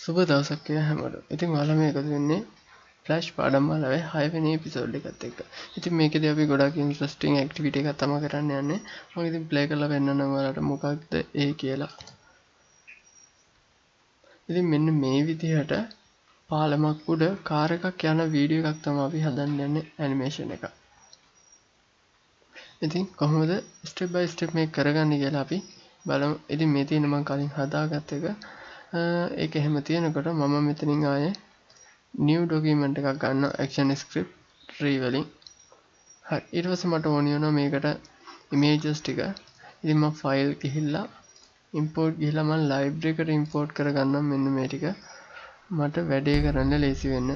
සුබ දවසක් හැමෝටම. ඉතින් ඔයාලා මේ එකතු වෙන්නේ ෆ්ලෑෂ් පාඩම් වලවේ 6 වෙනි එපිසෝඩ් එකත් එක්ක. ඉතින් මේකදී අපි ගොඩාක් ඉන්ට්‍රස්ටිං ඇක්ටිවිටි එකක් තමයි කරන්න යන්නේ. මම ඉතින් ප්ලේ කරලා පෙන්නන්නම් ඔයාලට මොකක්ද ඒ කියලා. ඉතින් මෙන්න මේ විදිහට පාලමක් උඩ කාර් එකක් යන වීඩියෝ එකක් තමයි අපි හදන්න යන්නේ ඇනිමේෂන් එක. ඉතින් කොහොමද ස්ටෙප් බයි ස්ටෙප් මේක කරගන්නේ කියලා අපි බලමු. ඉතින් මේ තියෙන මම කලින් හදාගත්ත එක ඒක එහෙම තියෙනකොට මම මෙතනින් ආයේ new document එකක් ගන්නවා action script tree වලින්. හරි ඊට පස්සේ මට ඕන වෙනවා මේකට images ටික. ඉතින් මම file ගිහිල්ලා import ගිහිල්ලා මම library එකට import කරගන්නම් මෙන්න මේ ටික. මට වැඩේ කරන්න ලේසි වෙන්න.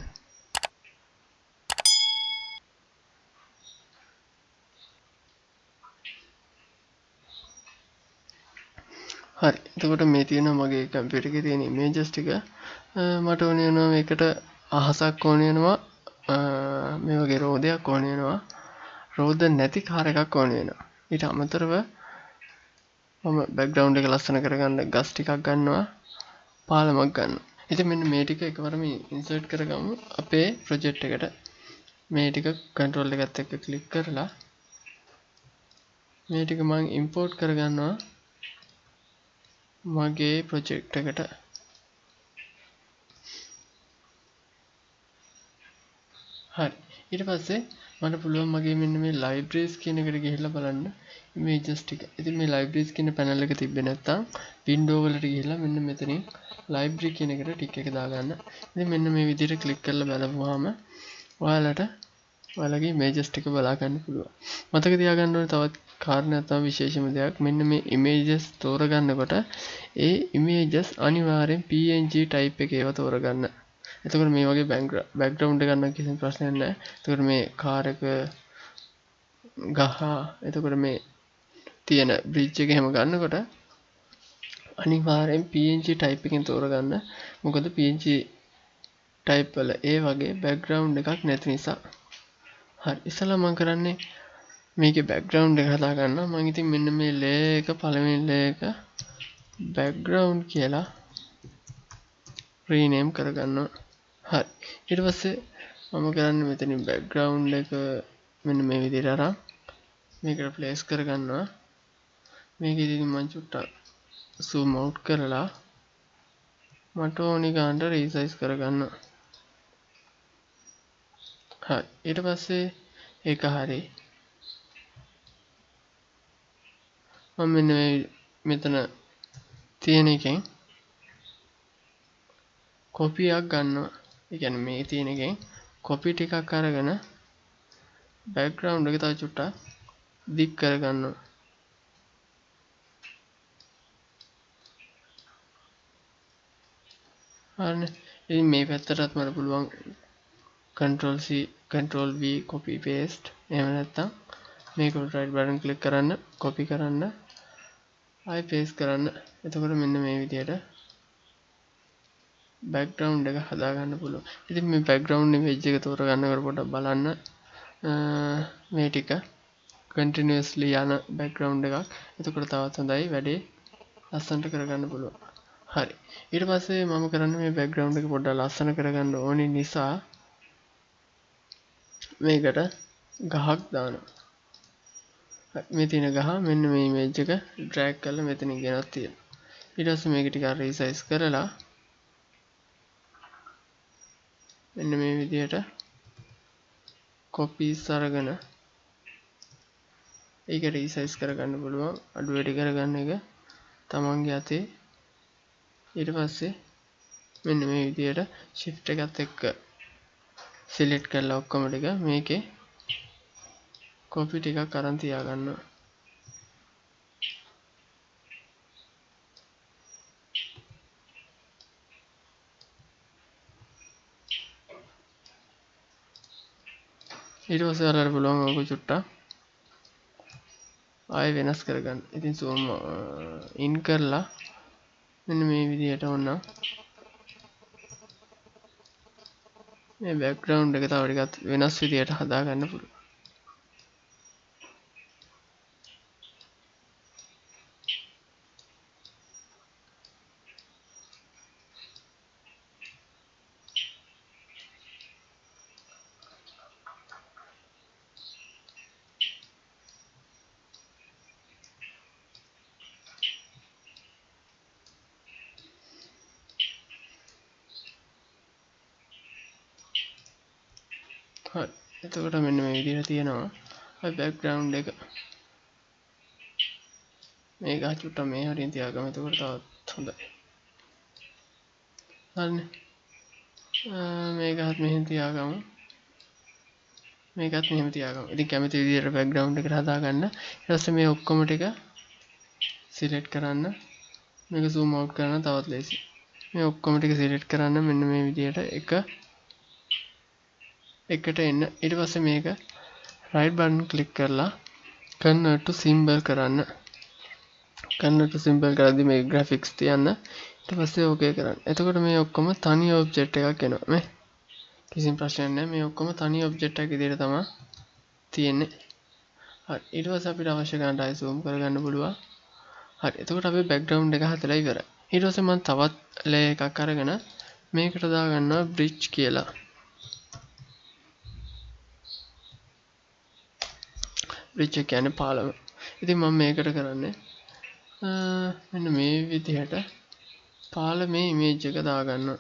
හරි එතකොට මේ තියෙනවා මගේ කම්පියුටර් එකේ තියෙන images ටික. මට ඕන වෙනවා මේකට අහසක් ඕන වෙනවා. මේ වගේ රෝදයක් ඕන වෙනවා. රෝද නැති කාර් එකක් ඕන වෙනවා. ඊට අමතරව මම බෑග්ග්‍රවුන්ඩ් එක ලස්සන කරගන්න ගස් ටිකක් ගන්නවා. පාලමක් ගන්නවා. ඉතින් මෙන්න මේ ටික එකවරම ඉන්සර්ට් කරගමු අපේ ප්‍රොජෙක්ට් එකට. මේ ටික කන්ට්‍රෝල් එකත් එක්ක ක්ලික් කරලා මේ ටික මම ඉම්පෝර්ට් කරගන්නවා මගේ ප්‍රොජෙක්ට් එකට. හරි ඊට පස්සේ මට පුළුවන් මගේ මෙන්න මේ libraries කියන එකට ගිහිල්ලා බලන්න images ටික. ඉතින් මේ libraries කියන panel එක තිබ්බේ නැත්තම් window වලට ගිහිල්ලා මෙන්න මෙතනින් library කියන එකට ටික් එක දාගන්න. ඉතින් මෙන්න මේ විදිහට ක්ලික් කරලා බලපුවාම ඔයාලට ඔයාලගේ images ටික බලා ගන්න පුළුවන්. මතක තියාගන්න ඕනේ තවත් කාරණයක් තමයි විශේෂම දෙයක්. මෙන්න මේ images තෝරගන්නකොට ඒ images අනිවාර්යෙන් PNG type එකේ ඒවා තෝරගන්න. එතකොට මේ වගේ බෑග්ග්‍රවුන්ඩ් එක ගන්න කිසිම ප්‍රශ්නයක් නැහැ. එතකොට මේ කාර් එක ගහ එතකොට මේ තියෙන බ්‍රිජ් එක එහෙම ගන්නකොට අනිවාර්යෙන් PNG type එකෙන් තෝරගන්න. මොකද PNG type වල ඒ වගේ බෑග්ග්‍රවුන්ඩ් එකක් නැති නිසා. හරි ඉස්සෙල්ලා මම කරන්නේ මේකේ බෑග්ග්‍රවුන්ඩ් එක හදා ගන්නවා. මම ඉතින් මෙන්න මේ ලේයර් එක පළවෙනි ලේයර් එක බෑග්ග්‍රවුන්ඩ් කියලා රීනේම් කරගන්නවා. හරි ඊට පස්සේ මම කරන්නේ මෙතනින් බෑග්ග්‍රවුන්ඩ් එක මෙන්න මේ විදිහට අරන් මේකට ප්ලේස් කරගන්නවා. මේකෙදි මම චුට්ටක් zoom out කරලා මට ඕනි ගානට රීසයිස් කරගන්නවා. හරි ඊට පස්සේ ඒක හරි මම මෙන්න මෙතන තියෙන එකෙන් කොපි එකක් ගන්නවා. ඒ කියන්නේ මේ තියෙන එකෙන් කොපි ටිකක් අරගෙන බෑග්ග්‍රවුන්ඩ් එක තව චුට්ටක් දික් කරගන්නවා. හරිනේ. ඉතින් මේ පැත්තටත් මට පුළුවන් control C control V copy paste එහෙම නැත්නම් මේක right button click කරන්න copy කරන්න ආයි paste කරන්න. එතකොට මෙන්න මේ විදිහට background එක හදා ගන්න පුළුවන්. ඉතින් මේ background image එක තෝරගන්නකොට පොඩ්ඩක් බලන්න මේ ටික continuously යන background එකක්. එතකොට තවත් හොඳයි වැඩේ ලස්සනට කරගන්න පුළුවන්. හරි ඊට පස්සේ මම කරන්නේ මේ background එක පොඩ්ඩක් ලස්සන කරගන්න ඕනි නිසා මේකට ගහක් දානවා. මේ තියෙන ගහ මෙන්න මේ image එක drag කරලා මෙතනින් ගෙනත් තියෙනවා. ඊට පස්සේ මේක ටිකක් resize කරලා මෙන්න මේ විදිහට copies අරගෙන ඒක resize කරගන්න පුළුවන්. අඩු වැඩි කරගන්න එක තමන්ගේ අතේ. ඊට පස්සේ මෙන්න මේ විදිහට shift එකත් එක්ක select කරලා ඔක්කොම ටික මේකේ copy ටිකක් අරන් තියාගන්නවා. ඊට පස්සේ අරගෙන පුළුවන් ඔක චුට්ටක් ආයෙ වෙනස් කරගන්න. ඉතින් zoom in කරලා මෙන්න මේ විදිහට වුණා. මේ background එක තව ටිකක් වෙනස් විදිහට හදා ගන්න පුළුවන්. හරි. එතකොට මෙන්න මේ විදිහට තියෙනවා. ඔය බෑග්ග්‍රවුන්ඩ් එක මේක චුට්ටක් මේ හරියෙන් තියාගමු. එතකොට තවත් හොඳයි. හරිනේ. මේකත් මෙහෙම තියාගමු. මේකත් මෙහෙම තියාගමු. ඉතින් කැමති විදිහට බෑග්ග්‍රවුන්ඩ් එකට හදාගන්න. ඊට පස්සේ මේ ඔක්කොම ටික සිලෙක්ට් කරන්න. මේක zoom out කරන්න තවත් ලේසි. මේ ඔක්කොම ටික සිලෙක්ට් කරන්න මෙන්න මේ විදිහට එකට එන්න. ඊට පස්සේ මේක right button click කරලා convert to symbol කරන්න. convert to symbol කරද්දි මේ graphics තියන්න. ඊට පස්සේ okay කරන්න. එතකොට මේ ඔක්කොම තනි object එකක් එනවා. මේ කිසිම ප්‍රශ්නයක් නැහැ. මේ ඔක්කොම තනි object එකක් විදිහට තමයි තියෙන්නේ. හරි. ඊට පස්සේ අපිට අවශ්‍ය ගන්නට ආයි zoom කරගන්න පුළුවන්. හරි. එතකොට අපේ background එක හදලා ඉවරයි. ඊට පස්සේ මම තවත් layer එකක් අරගෙන මේකට දාගන්නවා bridge කියලා. bridge එක කියන්නේ පාලම. ඉතින් මම මේකට කරන්නේ මෙන්න මේ විදිහට පාලමේ image එක දාගන්නවා.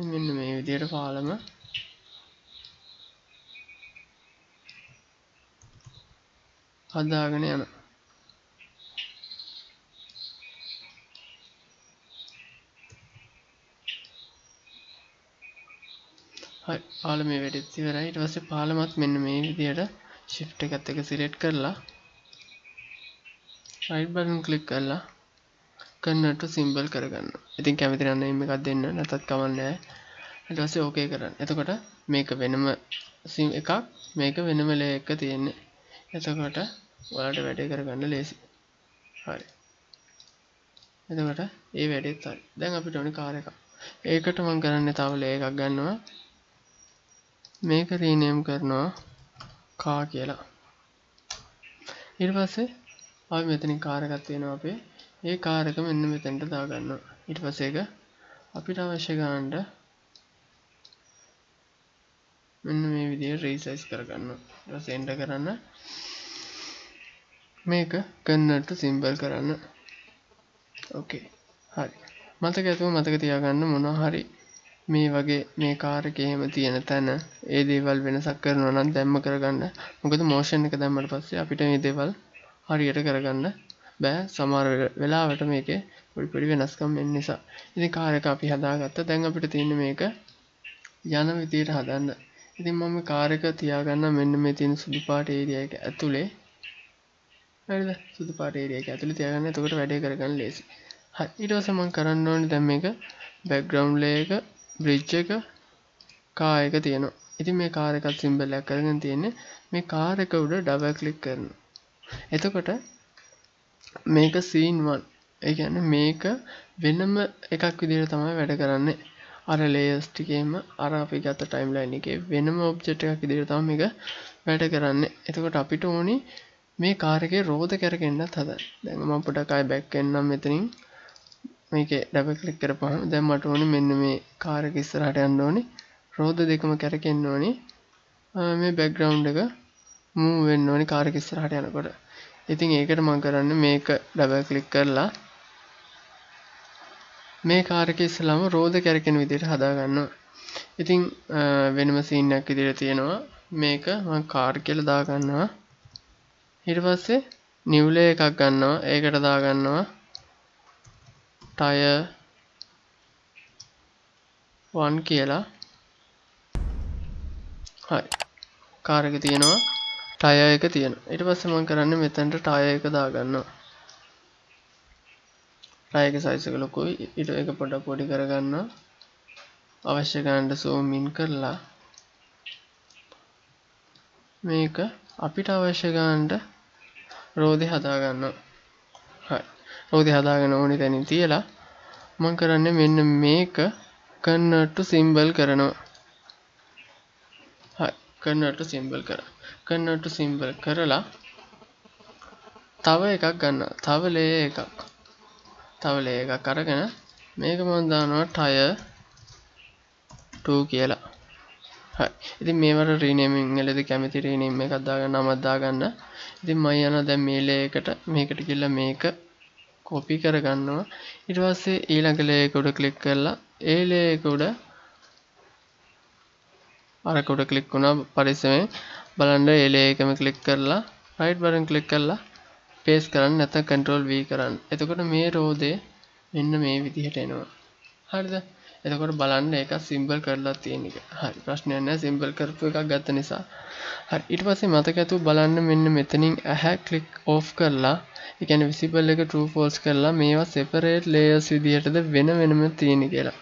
මෙන්න මේ විදිහට පාලම හදාගෙන යනවා. හරි. පාලමේ වැඩෙත් ඉවරයි. ඊට පස්සේ පාලමත් මෙන්න මේ විදිහට shift එකත් එක select කරලා right button click කරලා convert to symbol කරගන්න. ඉතින් කැමති නම් name එකක් දෙන්න නැත්නම් කමක් නැහැ. ඊට පස්සේ okay කරන්න. එතකොට මේක වෙනම එකක් මේක වෙනම layer එක තියෙන්නේ. එතකොට ඔයාලට වැඩේ කරගන්න ලේසි. හරි. එතකොට ඒ වැඩේත් හරි. දැන් අපිට ඕනේ කාර් එකක්. ඒකට මම කරන්නේ තව layer එකක් ගන්නවා. මේක rename කරනවා car කියලා. ඊට පස්සේ ආයෙ මෙතනින් කාර් එකක් තියෙනවා අපේ. ඒ කාර් එක මෙන්න මෙතනට දාගන්නවා. ඊට පස්සේ ඒක අපිට අවශ්‍ය ගන්නට මෙන්න මේ විදිහට resize කරගන්නවා. ඊට පස්සේ enter කරන්න. මේක convert to symbol කරන්න. okay. හරි. මතක තියාගන්න මොනවා හරි මේ වගේ මේ කාර් එකේ එහෙම තියෙන තැන ඒ දේවල් වෙනසක් කරනවා නම් දැම්ම කරගන්න. මොකද motion එක දැම්මට පස්සේ අපිට මේ දේවල් හරියට කරගන්න බෑ. සමහර වෙලාවට මේකේ පොඩි වෙනස්කම් වෙන නිසා. ඉතින් කාර් එක අපි හදාගත්තා. දැන් අපිට තියෙන්නේ මේක යන විදියට හදන්න. ඉතින් මම කාර් එක තියාගන්න මෙන්න මේ තියෙන සුදු පාට ඒරියා එක ඇතුලේ. හරිද? සුදු පාට ඒරියා එක ඇතුලේ තියාගන්න. එතකොට වැඩේ කරගන්න ලේසි. හරි. ඊට පස්සේ මම කරන්න ඕනේ දැන් මේක background layer එක bridge එක car එක තියෙනවා. ඉතින් මේ car එකත් symbol එකක් කරගෙන තියෙන්නේ. මේ car එක උඩ double click කරනවා. එතකොට මේක scene 1. ඒ කියන්නේ මේක වෙනම එකක් විදිහට තමයි වැඩ කරන්නේ. අර layers ටිකේම අර අපි ගත්ත timeline එකේ වෙනම object එකක් විදිහට තමයි මේක වැඩ කරන්නේ. එතකොට අපිට ඕනි මේ car එකේ රෝද කැරකෙන්නත් හදන්න. දැන් මම පොඩක් ආයෙ back එන්නම් මෙතනින්. මේකේ double click කරපුවහම දැන් මට ඕනේ මෙන්න මේ car එක ඉස්සරහට යන්න ඕනේ. රෝද දෙකම කැරකෙන්න ඕනේ. මේ background එක move වෙන්න ඕනේ car එක ඉස්සරහට යනකොට. ඉතින් ඒකට මම කරන්නේ මේක double click කරලා මේ car එකේ ඉස්සලාම රෝද කැරකෙන විදිහට හදා ගන්නවා. ඉතින් වෙනම scene එකක් විදිහට තියෙනවා. මේක මම car කියලා දා ගන්නවා. ඊට පස්සේ new layer එකක් ගන්නවා. ඒකට දා ගන්නවා tire 1 කියලා. හරි. කාර් එක තියෙනවා. tire එක තියෙනවා. ඊට පස්සේ මම කරන්නේ මෙතනට tire එක දාගන්නවා. tire එක size එක ලොකුයි. ඊට ඒක පොඩක් පොඩි කරගන්නවා. අවශ්‍ය ගන්නට zoom in කරලා මේක අපිට අවශ්‍ය ගන්නට රෝදේ හදා ගන්නවා. හරි. රෝදේ හදාගෙන ඕනේ තැනින් තියලා මම කරන්නේ මෙන්න මේක convert to symbol කරනවා. හරි. convert to symbol කරා. convert to symbol කරලා තව එකක් ගන්නවා. තව layer එකක් අරගෙන මේක මම දානවා tire 2 කියලා. හරි. ඉතින් මේවට renaming වලදී කැමති rename එකක් දාගන්න නමක් දාගන්න. ඉතින් මම යනවා දැන් මේ layer එකට මේකට ගිහලා මේක copy කරගන්නවා. ඊට පස්සේ ඊළඟ layer එක උඩ click කරලා ඒ ලේයර් එක උඩ අරක උඩ ක්ලික් වුණා පරිස්සමෙන් බලන්න ඒ ලේයර් එකම ක්ලික් කරලා රයිට් බටන් ක්ලික් කරලා පේස්ට් කරන්න නැත්නම් control V කරන්න. එතකොට මේ රෝදේ මෙන්න මේ විදිහට එනවා. හරිද? එතකොට බලන්න ඒක සිම්බල් කරලා තියෙන එක. හරි ප්‍රශ්නයක් නැහැ සිම්බල් කරපු එකක් ගත්ත නිසා. හරි ඊට පස්සේ මතක ඇතුව බලන්න මෙන්න මෙතනින් ඇහැ ක්ලික් ඕෆ් කරලා ඒ කියන්නේ විසිබල් එක true false කරලා මේවා separate layers විදිහටද වෙන වෙනම තියෙන කියලා.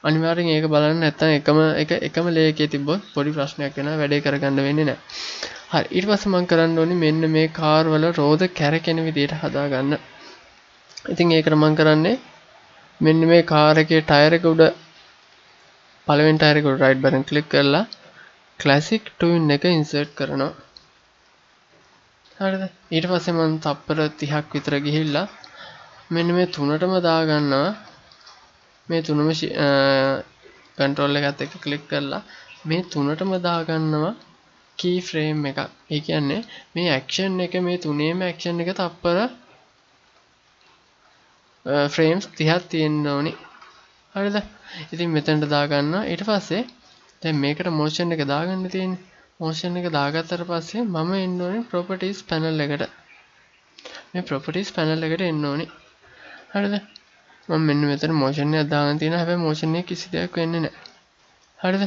අනිවාර්යෙන් ඒක බලන්න නැත්නම් එකම layer එකේ තිබ්බොත් පොඩි ප්‍රශ්නයක් වෙනවා වැඩේ කරගන්න වෙන්නේ නැහැ. හරි ඊට පස්සේ මම කරන්න ඕනේ මෙන්න මේ කාර් වල රෝද කැරකෙන විදිහට හදාගන්න. ඉතින් ඒකට මම කරන්නේ මෙන්න මේ කාර් එකේ ටයර් එක උඩ පළවෙනි ටයර් එක උඩ රයිට් බටන් ක්ලික් කරලා ක්ලාසික් ටුයින් එක ඉන්සර්ට් කරනවා. හරිද? ඊට පස්සේ මම තප්පර 30ක් විතර ගිහිල්ලා මෙන්න මේ තුනටම දාගන්නවා. මේ තුනම කන්ට්‍රෝල් එකත් එක්ක ක්ලික් කරලා මේ තුනටම දාගන්නවා key frame එකක්. ඒ කියන්නේ මේ action එක මේ තුනේම action එක තප්පර frames 30ක් තියෙන්න ඕනි. හරිද? ඉතින් මෙතනට දාගන්නවා. ඊට පස්සේ දැන් මේකට motion එක දාගන්න තියෙන්නේ. motion එක දාගත්තට පස්සේ මම එන්න ඕනේ properties panel එකට. මේ properties panel එකට එන්න ඕනේ. හරිද? මම මෙන්න මෙතන motion එකක් දාගෙන තියෙනවා. හැබැයි motion එකේ කිසි දෙයක් වෙන්නේ නැහැ. හරිද?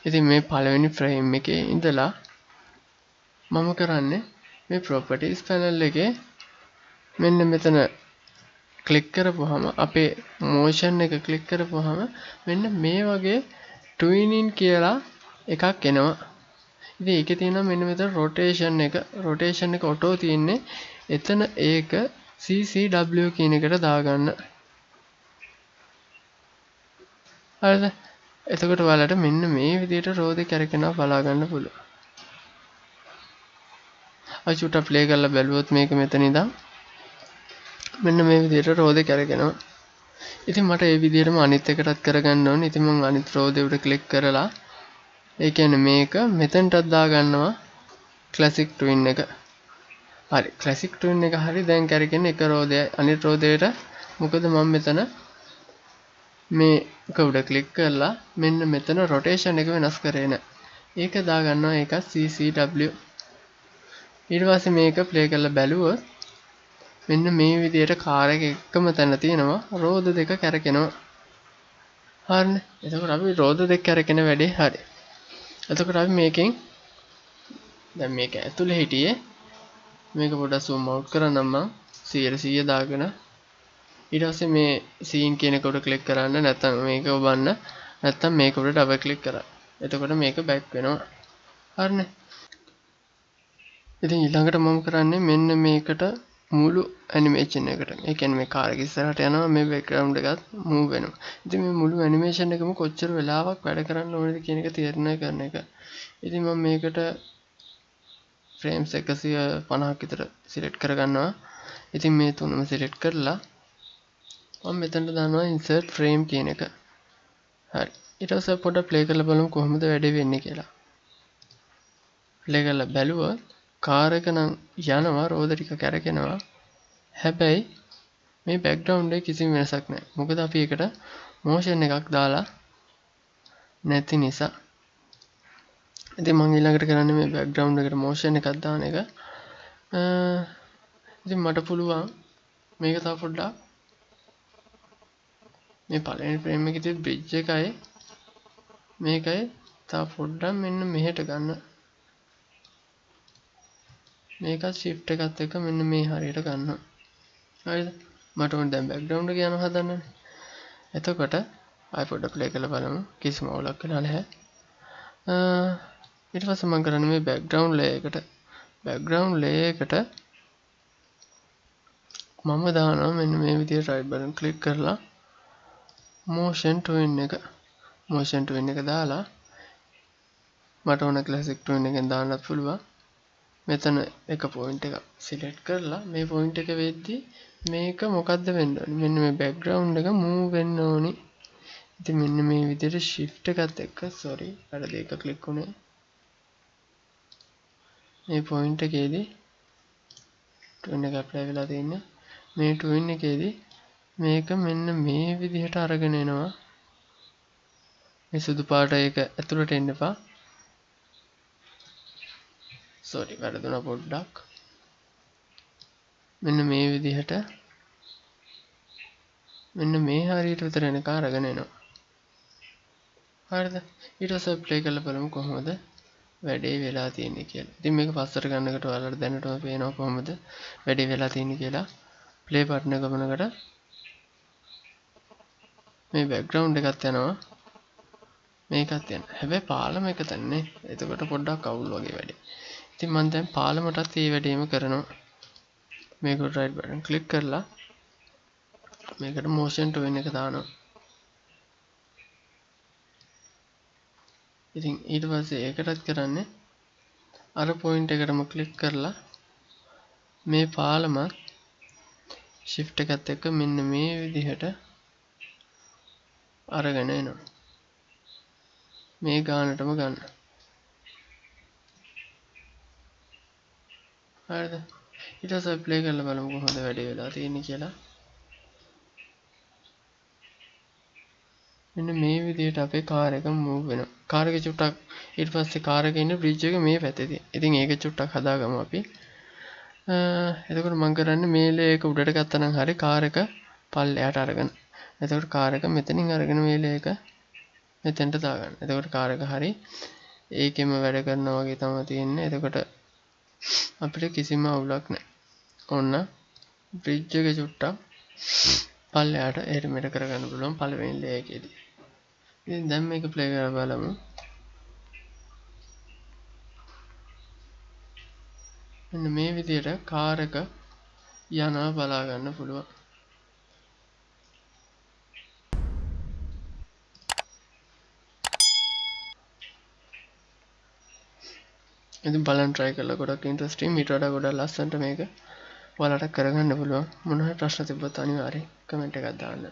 ඉතින් මේ පළවෙනි frame එකේ ඉඳලා මම කරන්නේ මේ properties panel එකේ මෙන්න මෙතන ක්ලික් කරපුවාම අපේ motion එක ක්ලික් කරපුවාම මෙන්න මේ වගේ twinning කියලා එකක් එනවා. ඉතින් ඒකේ තියෙනවා මෙන්න මෙතන rotation එක auto තියෙන්නේ. එතන ඒක CCW කියන එකට දාගන්න. හරිද? එතකොට ඔයාලට මෙන්න මේ විදිහට රෝදේ කැරකෙනවා බලා ගන්න පුළුවන්. අචුට ප්ලේ කරලා බැලුවොත් මේක මෙතන ඉඳන් මෙන්න මේ විදිහට රෝදේ කැරකෙනවා. ඉතින් මට ඒ විදිහටම අනිත් එකටත් කරගන්න ඕනේ. ඉතින් මම අනිත් රෝදේ උඩ ක්ලික් කරලා ඒ කියන්නේ මේක මෙතනටත් දාගන්නවා ක්ලාසික් ට්වින් එක. හරි ක්ලාසික් ට්වින් එක හරි දැන් කැරකෙන්නේ එක රෝදයයි අනිත් රෝදේට මොකද මම මෙතන මේක උඩ ක්ලික් කරලා මෙන්න මෙතන rotation එක වෙනස් කරේ නැහැ. ඒක දාගන්නවා ඒක CCW. ඊට පස්සේ මේක ප්ලේ කරලා බැලුවොත් මෙන්න මේ විදිහට කාර් එක එකම තැන තියෙනවා රෝද දෙක කැරකෙනවා. හරිනේ. එතකොට අපි රෝද දෙක කැරකෙන වැඩේ හරි. එතකොට අපි මේකෙන් දැන් මේක ඇතුලේ හිටියේ මේක පොඩ්ඩක් zoom out කරනම් මම 100 දාගෙන ඊට පස්සේ මේ scene කියන එක උඩ ක්ලික් කරන්න නැත්නම් මේක ඔබන්න නැත්නම් මේක උඩ ඩබල් ක්ලික් කරන්න. එතකොට මේක බෑක් වෙනවා. හරිනේ. ඉතින් ඊළඟට මම කරන්නේ මෙන්න මේකට මුළු ඇනිමේෂන් එකට. ඒ කියන්නේ මේ කාර් එක ඉස්සරහට යනවා මේ බෑග්ග්‍රවුන්ඩ් එකත් මූව් වෙනවා. ඉතින් මේ මුළු ඇනිමේෂන් එකම කොච්චර වෙලාවක් වැඩ කරන්න ඕනේද කියන එක තීරණය කරන එක. ඉතින් මම මේකට frames 150ක් විතර සිලෙක්ට් කරගන්නවා. ඉතින් මේ තුනම සිලෙක්ට් කරලා මම මෙතනට දානවා insert frame කියන එක. හරි. ඊට පස්සේ පොඩ්ඩක් ප්ලේ කරලා බලමු කොහොමද වැඩේ වෙන්නේ කියලා. ප්ලේ කරලා බැලුවොත් කාර් එක නම් යනවා රෝද ටික කැරකෙනවා. හැබැයි මේ බෑග්ග්‍රවුන්ඩ් එකේ කිසිම වෙනසක් නැහැ. මොකද අපි ඒකට motion එකක් දාලා නැති නිසා. ඉතින් මම ඊළඟට කරන්නේ මේ බෑග්ග්‍රවුන්ඩ් එකට motion එකක් දාන එක. ඉතින් මට පුළුවන් මේක තව පොඩ්ඩක් මේ පළවෙනි ෆ්‍රේම් එකේ තියෙන bridge එකයි මේකයි තව පොඩ්ඩක් මෙන්න මෙහෙට ගන්න. මේකත් shift එකත් එක්ක මෙන්න මේ හරියට ගන්නවා. හරිද? මට ඕනේ දැන් බෑග්ග්‍රවුන්ඩ් එක යනවා හදන්නනේ. එතකොට ආයෙ පොඩ්ඩක් ප්ලේ කරලා බලමු. කිසිම අවුලක් වෙලා නැහැ. ඊට පස්සේ මම කරන්නේ මේ බෑග්ග්‍රවුන්ඩ් ලේයර් එකට මම දානවා මෙන්න මේ විදිහට right button click කරලා motion twin එක දාලා මට ඕන classic twin එකෙන් දාන්නත් පුළුවන්. මෙතන එක point එකක් select කරලා මේ point එක වෙද්දී මේක මොකද්ද වෙන්න ඕනේ? මෙන්න මේ background එක move වෙන්න ඕනි. ඉතින් මෙන්න මේ විදිහට shift එකත් එක්ක වැරදි එක click වුණේ. මේ point එකේදී twin එක apply වෙලා තියෙන්නේ. මේ twin එකේදී මේක මෙන්න මේ විදිහට අරගෙන එනවා. මේ සුදු පාට එක ඇතුළට එන්න එපා. සෝරි වැරදුනා පොඩ්ඩක්. මෙන්න මේ විදිහට මෙන්න මේ හරියට විතර එනකන් අරගෙන එනවා. හරිද? ඊට පස්සේ ප්ලේ කරලා බලමු කොහොමද වැඩේ වෙලා තියෙන්නේ කියලා. ඉතින් මේක පස්සට ගන්නකොට ඔයාලට දැනටම පේනවා කොහොමද වැඩේ වෙලා තියෙන්නේ කියලා. ප්ලේ බටන් එක ගමනකට මේ බෑග්ග්‍රවුන්ඩ් එකත් යනවා. මේකත් යනවා. හැබැයි පාලම එක තැනනේ. එතකොට පොඩ්ඩක් අවුල් වගේ වැඩේ. ඉතින් මම දැන් පාලමටත් මේ වැඩේම කරනවා. මේකට රයිට් බටන් ක්ලික් කරලා මේකට motion twin එක දානවා. ඉතින් ඊට පස්සේ ඒකටත් කරන්නේ අර පොයින්ට් එකටම ක්ලික් කරලා මේ පාලමත් shift එකත් එක්ක මෙන්න මේ විදිහට අරගෙන එනවා. මේ ගානටම ගන්න. හරිද? ඊට පස්සේ ප්ලේ කරලා බලමු කොහොමද වැඩේ වෙලා තියෙන්නේ කියලා. මෙන්න මේ විදිහට අපේ කාර් එක මූව් වෙනවා. කාර් එක චුට්ටක් ඊට පස්සේ කාර් එකේ ඉන්න බ්‍රිජ් එක මේ පැත්තේ තියෙන. ඉතින් ඒක චුට්ටක් හදාගමු අපි. එතකොට මම කරන්නේ මේ ලේයර් එක උඩට ගත්තා නම් හරි කාර් එක පල්ලෙහාට අරගෙන. එතකොට කාර් එක මෙතනින් අරගෙන මේ ලේයර් එක මෙතෙන්ට දාගන්න. එතකොට කාර් එක හරි ඒකෙම වැඩ කරනවා වගේ තමයි තියෙන්නේ. එතකොට අපිට කිසිම අවුලක් නැහැ. ඔන්න බ්‍රිජ් එක චුට්ටක් පල්ලෙහාට එහෙට මෙහෙට කරගන්න පුළුවන් පළවෙනි ලේයර් එකේදී. ඉතින් දැන් මේක ප්ලේ කරලා බලමු. මෙන්න මේ විදිහට කාර් එක යනවා බලා ගන්න පුළුවන්. ඉතින් බලන්න try කරලා ගොඩක් ඉන්ට්‍රස්ටිං. ඊට වඩා ගොඩක් ලස්සනට මේක ඔයාලට කරගන්න පුළුවන්. මොන හරි ප්‍රශ්න තිබ්බොත් අනිවාර්යෙන් කමෙන්ට් එකක් දාන්න.